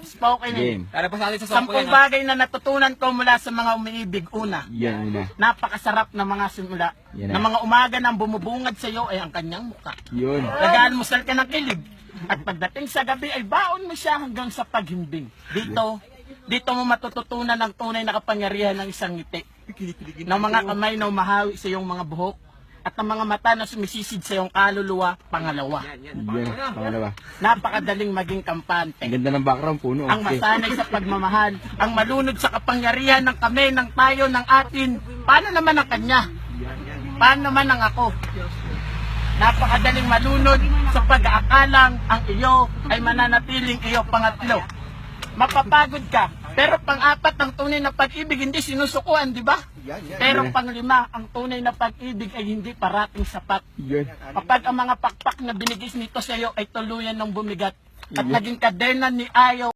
Spoken Game. eh. Para pa sa atin sa Sampung bagay na natutunan ko mula sa mga umiibig. Una, Yan una. napakasarap na mga simula. Yan Na na. mga umaga nang bumubungad sa iyo ay ang kanyang muka. Yun. Nag-aalmusal ka ng kilig. At pagdating sa gabi ay baon mo siya hanggang sa paghimbing. Dito mo matututunan ang tunay na kapangyarihan ng isang ngiti. Ng mga kamay na umahawi sa iyong mga buhok. At ng mga mata na sumisisid sa iyong kaluluwa. Pangalawa, Yan. Pangalawa. napakadaling maging kampante. Ang ganda ng background, puno. Ang masanay sa pagmamahal, ang malunod sa kapangyarihan ng kami, ng tayo, ng atin. Paano naman ang kanya? Paano naman ang ako? Napakadaling malunod sa pag-aakalang ang iyo ay mananatiling iyo pangatlo. Mapapagod ka, pero pang-apat ang tunay na pag-ibig hindi sinusukuan, di ba? Pero pang-lima, ang tunay na pag-ibig ay hindi parating sapat. Yun. Kapag ang mga pakpak na binigis nito sa iyo ay tuluyan ng bumigat at naging kadena ni ayaw